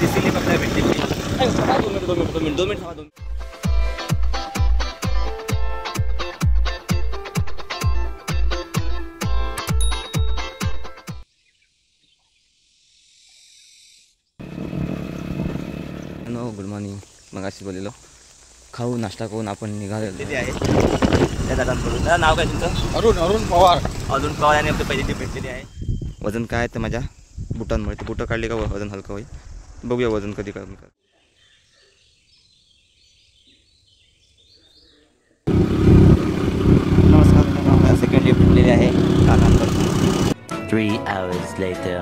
तिसरी लिफ्ट आपल्याला भेटलेली आहे. 2 मिनिट थांबा. Good morning. मग अशी बोललेलो खाऊ नाश्ता करून आपण निघालेले आहे. त्या दादा बोलून नाव काय तुमचं? अरुण पवार. अरुण पवार आणि आपली पहिली ती भेटलेली आहे. वजन काय तर माझ्या बुटांमुळे ते बुटं काढले का वजन हलकं होईल. बघूया वजन कधी कमी कर. नमस्कार. सेकंड लिफ्ट भेटलेली आहे. 3 hours later.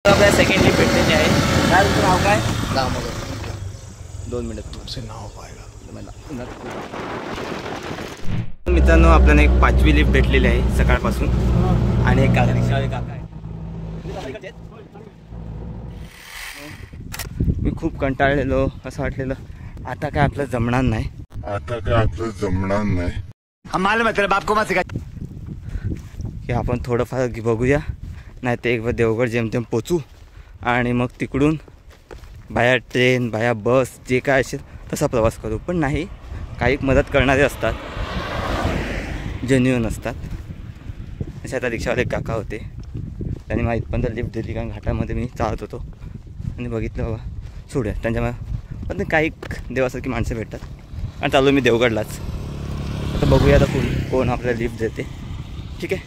आपल्या सेकंड लिफ्ट भेटलेली आहे. काय तुमचं नाव काय? 2 मिनिट तुमचे नाव पाहिलं. मित्रांनो आपल्याला एक 5वी लिफ्ट भेटलेली आहे सकाळपासून. आणि एक काका रिक्षावाले काका आहे. मी खूप कंटाळलेलो. असं वाटलेलं आता काय आपलं जमणार नाही. मालूम है तेरे बाप को मत सिखा की आपण थोडंफार बघूया. नाही तर एकदा देवगड जेमतेम पोचू आणि मग तिकडून बाया ट्रेन बाया बस जे काय असेल तसा प्रवास करू. पण नाही, काही मदत करणारे असतात, जेन्युइन असतात. असे आता रिक्षावाले काका होते. त्यांनी मला इथपर्यंत लिफ्ट दिली कारण घाटामध्ये मी चालत होतो आणि बघितलं बाबा सोडूया त्यांच्यामुळे. पण काही देवासारखी माणसं भेटतात आणि चालू मी देवगडलाच. आता बघूया आता कोण आपल्याला लिफ्ट देते. ठीक आहे.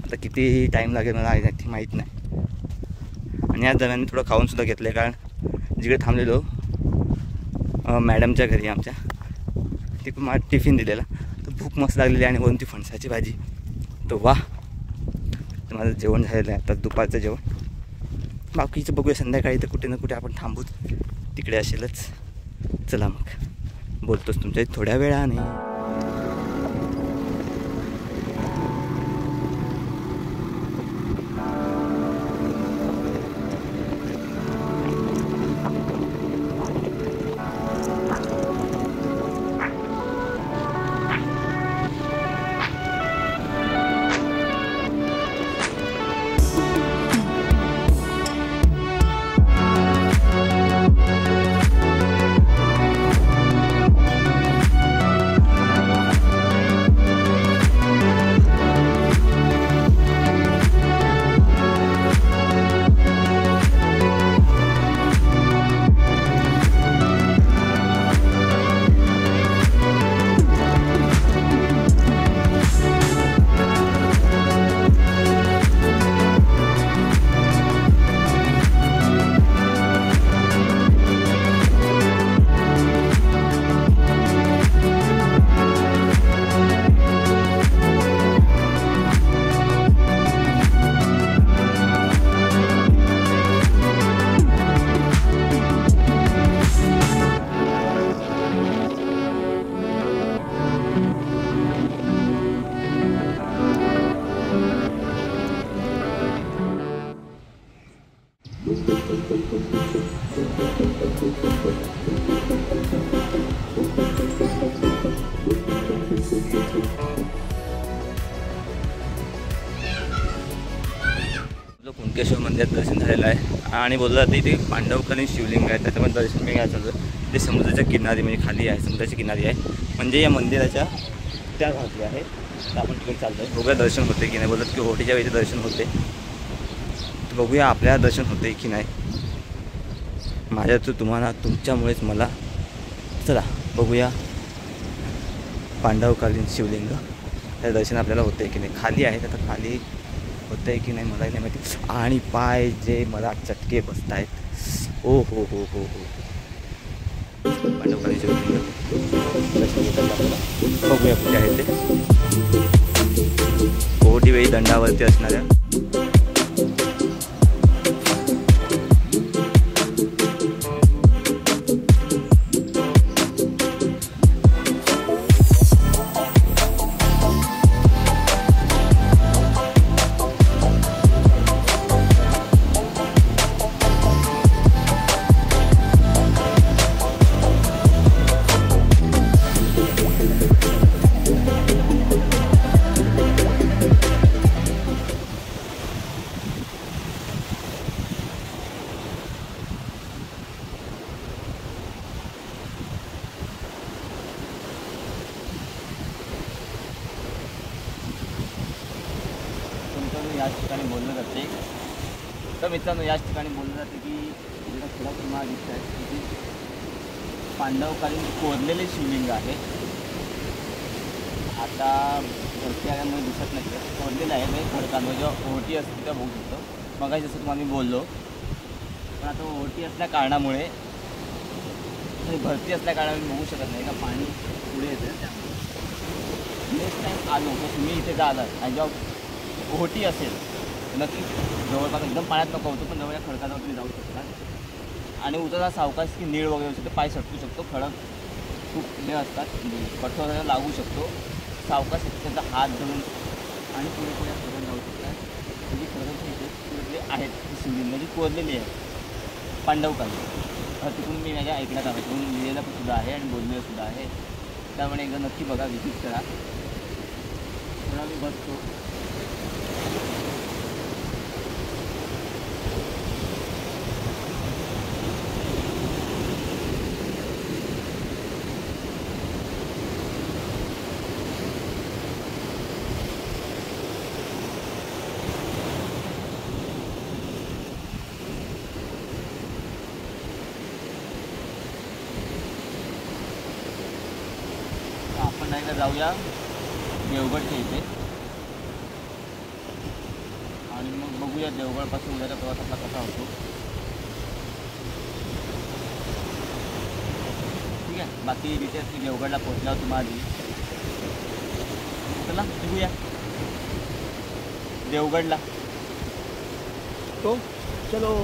आता किती टाईम लागेल मला आहे माहीत नाही. आणि या दरम्यान मी थोडं खाऊनसुद्धा घेतलं आहे कारण जिकडे थांबलेलो मॅडमच्या घरी आमच्या तिकडून मला टिफिन दिलेला तर भूक मस्त लागलेली आणि वरून ती फणसाची भाजी. तर वा, तर माझं जेवण झालेलं आहे आता दुपारचं जेवण. बाकीचं बघूया संध्याकाळी तर कुठे ना कुठे आपण थांबूच, तिकडे असेलच. चला मग बोलतोच तुमच्या थोड्या वेळाने. कुणकेश्वर मंदिरात दर्शन झालेलं आहे आणि बोललं जातं इथे पांडवकालीन शिवलिंग आहे. त्याच्यामध्ये दर्शन मी घ्यायचं होतं. ते समुद्राच्या किनारी म्हणजे खाली आहे, समुद्राची किनारी आहे म्हणजे या मंदिराच्या त्या भागातली आहे. तर आपण तिकडे चाललो आहे. बघूया दर्शन होते की नाही. बोलतात की ओहोटीच्या वेळी दर्शन होते. तर बघूया आपल्याला दर्शन होते की नाही. माझ्या तर तुम्हाला तुमच्यामुळेच मला. चला बघूया पांडवकालीन शिवलिंग त्या दर्शन आपल्याला होते की नाही. खाली आहे तर खाली होतं आहे की नाही मलाही नाही माहिती. आणि पाय जे मला चटके बसत आहेत. ओ हो हो हो हो पांडवकालीन शिवलिंग दर्शन घेतात आपल्याला. बघूया कुठे आहे ते. ओहोटी वेळी दंडावरती असणाऱ्या बोललं जाते. तर मित्रांनो याच ठिकाणी बोललं जातं की जेव्हा थोडा तुम्हाला दिसत आहे तिथे पांडवकालीन कोरलेले शिवलिंग आहे. आता भरती आल्यामुळे दिसत नाही, कोरलेलं आहे. म्हणजे खडकांवर जेव्हा ओहोटी असते तेव्हा बघू शकतो. मगाशी जसं तुम्हाला मी बोललो, पण आता ओहोटी असल्या कारणामुळे भरती असल्या कारणामुळे बघू शकत नाही का पाणी पुढे येतं. त्यामुळे नेक्स्ट टाईम आलो तर तुम्ही इथे जालात आणि जेव्हा ओहोटी असेल नक्की जवळपास एकदम पाण्यात नको होतो, पण जवळच्या खडकावर तुम्ही जाऊ शकता. आणि उतरता सावकाश की नीळ वगैरे असतो, पाय सटकू शकतो. खडक खूप हे असतात, कठोर लागू शकतो. सावकाश त्याचा हात धरून आणि पुढे पुढे खडक जाऊ शकतात. म्हणजे खडक इथे पुढे आहेत शिवलिंग जी कोरलेली आहे पांडवकाली. तिकडून मी माझ्या ऐकण्यात आलं, तिकडून लिहिलेलं पण सुद्धा आहे आणि बोललेलं सुद्धा आहे. त्यामुळे एकदा नक्की बघा, विजिट करा. थोडा मी बसतो. आपण एकदा जाऊया देवगडच्या इथे आणि मग बघूया देवगडपासून उद्याचा प्रवास आपला कसा होतो. ठीक आहे, बाकी डिटेल्स मी देवगडला पोहोचल्यावर तुम्हाला दिली. चला बघूया देवगडला. तो चलो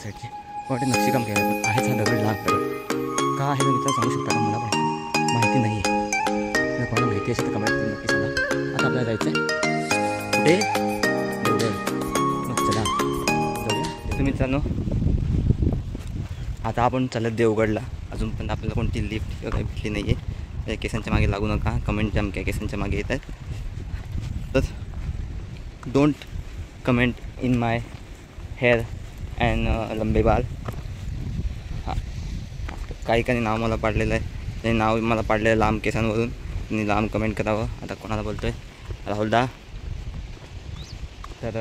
साईडची वाटे नक्षीकाम केलं पण आहेच हा दगड, लहान दगड का आहे मित्र सांगू शकता का? मला पण माहिती नाही आहे. जर कोणाला माहिती असेल तर कमेंट करून नक्की सांगा. आता आपल्याला जायचं आहे कुठे? देवगड. मग चला जाऊया. तुम्ही मित्रांनो आता आपण चालत देवगडला. अजून पण आपल्याला कोणती लिफ्ट किंवा काही भेटली नाही आहे. केसांच्या मागे लागू नका, कमेंट जम काय केसांच्या मागे येत आहेत. तर don't comment in my hair and लंबे बाल. हां, काही नाव मला पाडलेलं आहे. ते नाव मला पाडलेलं आहे लांब केसांवरून. त्यांनी लांब कमेंट करावं. आता कोणाला बोलतो आहे? राहुलदा. तर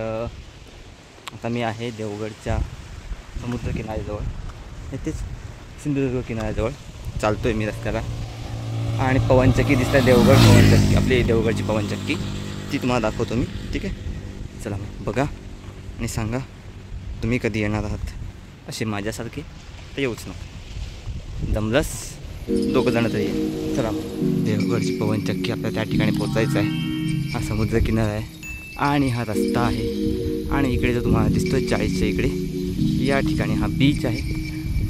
आता मी आहे देवगडच्या समुद्र किनाऱ्याजवळ, इथेच सिंधुदुर्ग किनाऱ्याजवळ चालतो आहे मी रस्त्याला. आणि पवनचक्की दिसत आहे, देवगड पवनचक्की, आपली देवगडची पवनचक्की, ती तुम्हाला दाखवतो मी. ठीक आहे, चला मग बघा आणि सांगा तुम्ही कधी येणार आहात. असे माझ्यासारखे तर येऊच नको, जमलंच दोघंजणं तरी ये. चला देवगडची पवनचक्की आपल्याला त्या ठिकाणी पोचायचं आहे. हा समुद्रकिनारा आहे आणि हा रस्ता आहे. आणि इकडे जो तुम्हाला दिसतो आहे 40च्या इकडे, या ठिकाणी हा बीच आहे.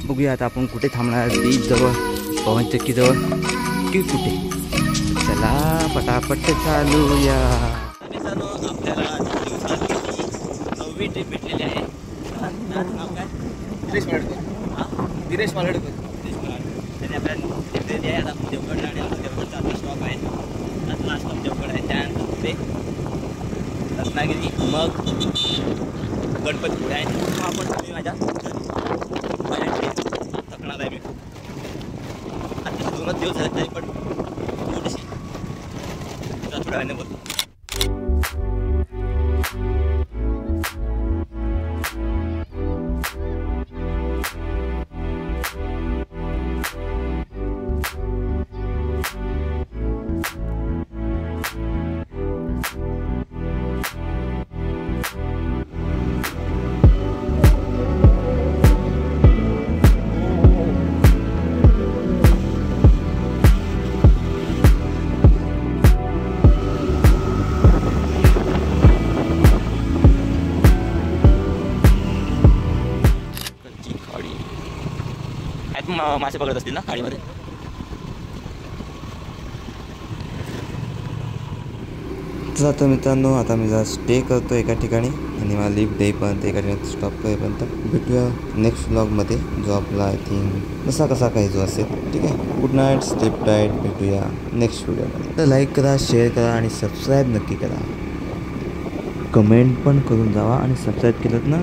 बघूया आता आपण कुठे थांबणार, बीचजवळ, पवनचक्कीजवळ की कुठे. चला पटापट चालूया. मित्रांनो आपल्याला नववी ट्रिप भेटलेली आहे. नाव काय? दिनेश मालडकर. त्यांनी आपल्याला ट्रिप दिली आहे. आता देवगडला आणि देवगडचा आपला स्टॉप आहे. आता लास्ट स्टॉप देवगड आहे. त्यानंतर पुढे रत्नागिरी, मग गणपतीपुळे आहे. आपण तुम्ही माझ्या थकणार आहे मी. आता 2 दिवस झाले नाही, पण थोडीशी थोड्या वेळाने बोलतो. मासे पकडत असतील ना खाडीमध्ये. तर आता मित्रांनो आता मी जरा स्टे करतो एका ठिकाणी आणि मला लिफ्ट देईपर्यंत एका ठिकाणी स्टॉप करेपर्यंत. भेटूया नेक्स्ट व्लॉगमध्ये, जो आपला आय थिंक जसा कसा काही जो असेल. ठीक आहे, गुड नाईट, स्लीप टाईट. भेटूया नेक्स्ट व्हिडिओमध्ये. तर लाईक करा, शेअर करा आणि सबस्क्राईब नक्की करा. कमेंट पण करून जावा आणि सबस्क्राईब केलं ना